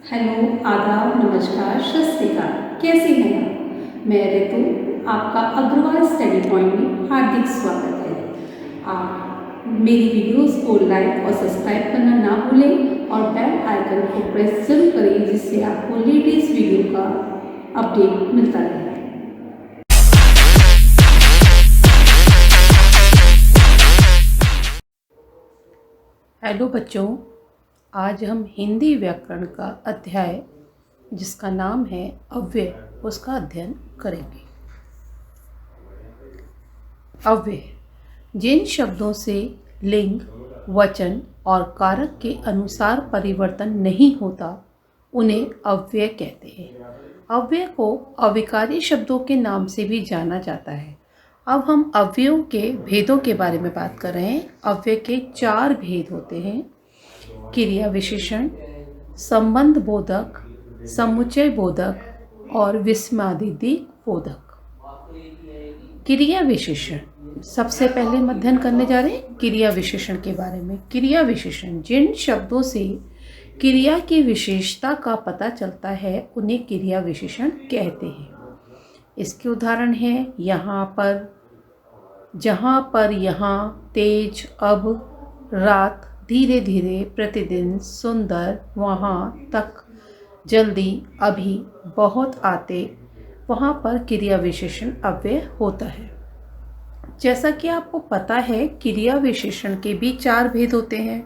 Hello, आदाब, नमस्कार, सत श्री अकाल। कैसे हैं आप? मैं ऋतु, आपका अग्रवाल स्टडी पॉइंट में हार्दिक स्वागत है। आप मेरी वीडियोस को लाइक और सब्सक्राइब करना ना भूलें और बेल आइकन को प्रेस जरूर करें, जिससे आपको लेटेस्ट वीडियो का अपडेट मिलता रहे। हेलो बच्चों, आज हम हिंदी व्याकरण का अध्याय जिसका नाम है अव्यय, उसका अध्ययन करेंगे। अव्यय जिन शब्दों से लिंग, वचन और कारक के अनुसार परिवर्तन नहीं होता उन्हें अव्यय कहते हैं। अव्यय को अविकारी शब्दों के नाम से भी जाना जाता है। अब हम अव्ययों के भेदों के बारे में बात कर रहे हैं। अव्यय के 4 भेद होते हैं: क्रिया विशेषण, संबंध बोधक, समुच्चय बोधक और विस्मयादिदि बोधक। क्रिया विशेषण सबसे पहले हम अध्ययन करने जा रहे हैं क्रिया विशेषण के बारे में। क्रिया विशेषण जिन शब्दों से क्रिया की विशेषता का पता चलता है उन्हें क्रिया विशेषण कहते हैं। इसके उदाहरण हैं यहाँ पर, जहाँ पर, यहाँ, तेज, अब, रात, धीरे धीरे, प्रतिदिन, सुंदर, वहाँ, तक, जल्दी, अभी, बहुत, आते। वहाँ पर क्रिया विशेषण अव्यय होता है। जैसा कि आपको पता है, क्रिया विशेषण के भी 4 भेद होते हैं।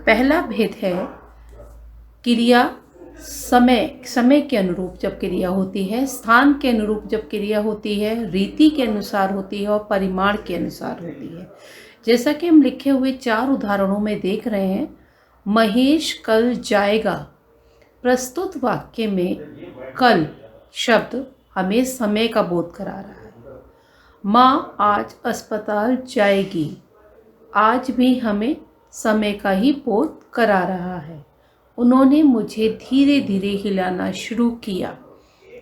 पहला भेद है क्रिया समय के अनुरूप जब क्रिया होती है, स्थान के अनुरूप जब क्रिया होती है, रीति के अनुसार होती है और परिमाण के अनुसार होती है। जैसा कि हम लिखे हुए 4 उदाहरणों में देख रहे हैं, महेश कल जाएगा। प्रस्तुत वाक्य में कल शब्द हमें समय का बोध करा रहा है। माँ आज अस्पताल जाएगी, आज भी हमें समय का ही बोध करा रहा है। उन्होंने मुझे धीरे धीरे हिलाना शुरू किया,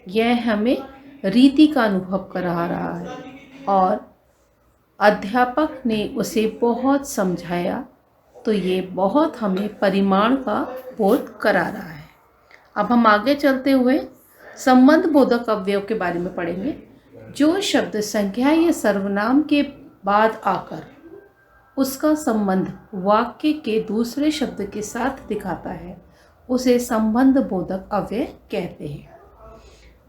यह हमें रीति का अनुभव करा रहा है। और अध्यापक ने उसे बहुत समझाया, तो ये बहुत हमें परिमाण का बोध करा रहा है। अब हम आगे चलते हुए संबंध बोधक अव्ययों के बारे में पढ़ेंगे। जो शब्द संज्ञा या सर्वनाम के बाद आकर उसका संबंध वाक्य के दूसरे शब्द के साथ दिखाता है, उसे संबंध बोधक अव्यय कहते हैं।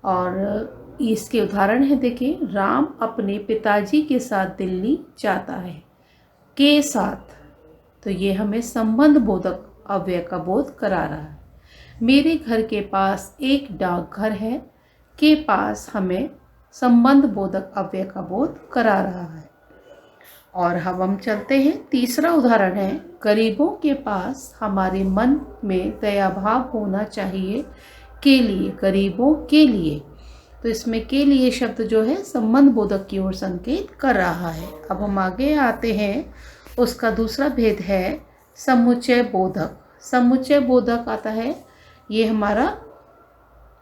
और इसके उदाहरण है, देखिए, राम अपने पिताजी के साथ दिल्ली जाता है। के साथ, तो ये हमें संबंध बोधक अव्यय का बोध करा रहा है। मेरे घर के पास एक डाकघर है। के पास हमें संबंध बोधक अव्यय का बोध करा रहा है। और हम चलते हैं, तीसरा उदाहरण है, गरीबों के पास हमारे मन में दया भाव होना चाहिए। के लिए, गरीबों के लिए, तो इसमें के लिए शब्द जो है संबंध बोधक की ओर संकेत कर रहा है। अब हम आगे आते हैं, उसका दूसरा भेद है समुच्चय बोधक। समुच्चय बोधक आता है, ये हमारा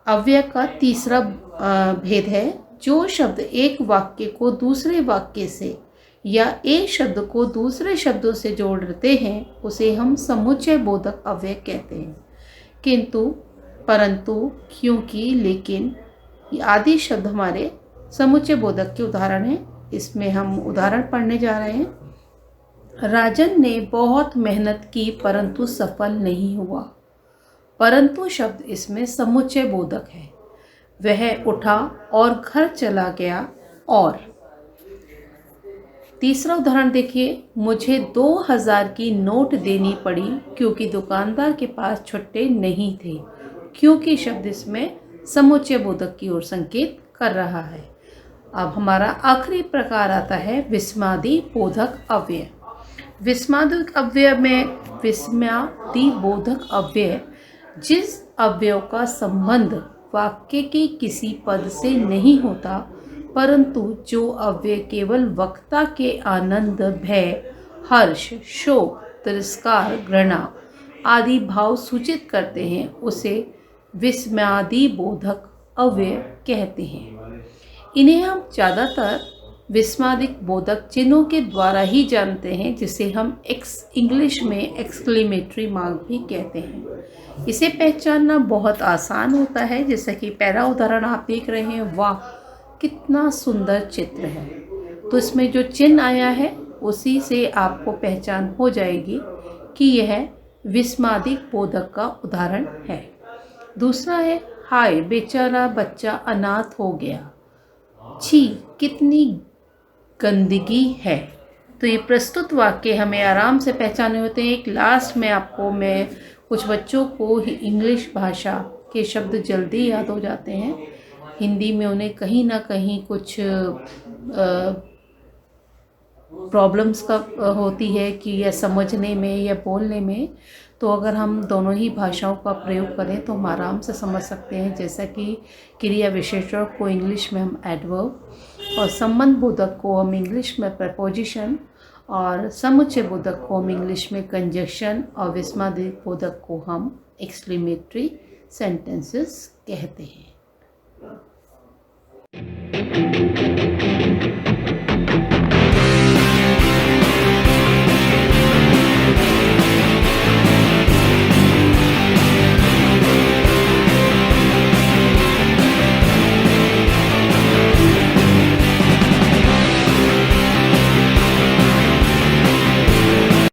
अव्यय का तीसरा भेद है। जो शब्द एक वाक्य को दूसरे वाक्य से या एक शब्द को दूसरे शब्दों से जोड़ते हैं, उसे हम समुच्चय बोधक अव्यय कहते हैं। किंतु, परंतु, क्योंकि, लेकिन आदि शब्द हमारे समुच्चय बोधक के उदाहरण हैं। इसमें हम उदाहरण पढ़ने जा रहे हैं। राजन ने बहुत मेहनत की परंतु सफल नहीं हुआ। परंतु शब्द इसमें समुच्चय बोधक है। वह उठा और घर चला गया। और तीसरा उदाहरण देखिए, मुझे 2000 की नोट देनी पड़ी क्योंकि दुकानदार के पास छुट्टे नहीं थे। क्योंकि शब्द इसमें समुच्चय बोधक की ओर संकेत कर रहा है। अब हमारा आखिरी प्रकार आता है विस्मयादि बोधक अव्यय। विस्मयादि अव्यय में विस्मयादि बोधक अव्यय जिस अव्यय का संबंध वाक्य के किसी पद से नहीं होता, परंतु जो अव्यय केवल वक्ता के आनंद, भय, हर्ष, शोक, तिरस्कार, घृणा आदि भाव सूचित करते हैं, उसे विस्मयादि बोधक अव्यय कहते हैं। इन्हें हम ज़्यादातर विस्मादिक बोधक चिन्हों के द्वारा ही जानते हैं, जिसे हम इंग्लिश में एक्सक्लेमेटरी मार्क भी कहते हैं। इसे पहचानना बहुत आसान होता है, जैसा कि पहला उदाहरण आप देख रहे हैं। वाह, कितना सुंदर चित्र है। तो इसमें जो चिन्ह आया है उसी से आपको पहचान हो जाएगी कि यह विस्मादिक बोधक का उदाहरण है। दूसरा है, हाय बेचारा बच्चा अनाथ हो गया। छी, कितनी गंदगी है। तो ये प्रस्तुत वाक्य हमें आराम से पहचाने होते हैं। एक लास्ट में आपको मैं कुछ बच्चों को इंग्लिश भाषा के शब्द जल्दी याद हो जाते हैं, हिंदी में उन्हें कहीं ना कहीं कुछ प्रॉब्लम्स का होती है कि यह समझने में या बोलने में। तो अगर हम दोनों ही भाषाओं का प्रयोग करें तो हम आराम से समझ सकते हैं, जैसा कि क्रिया विशेषण को इंग्लिश में हम एडवर्ब और संबंध बोधक को हम इंग्लिश में प्रपोजिशन और समुच्चय बोधक को हम इंग्लिश में कंजक्शन और विस्मादिक बोधक को हम एक्सक्लेमेटरी सेंटेंसेस कहते हैं।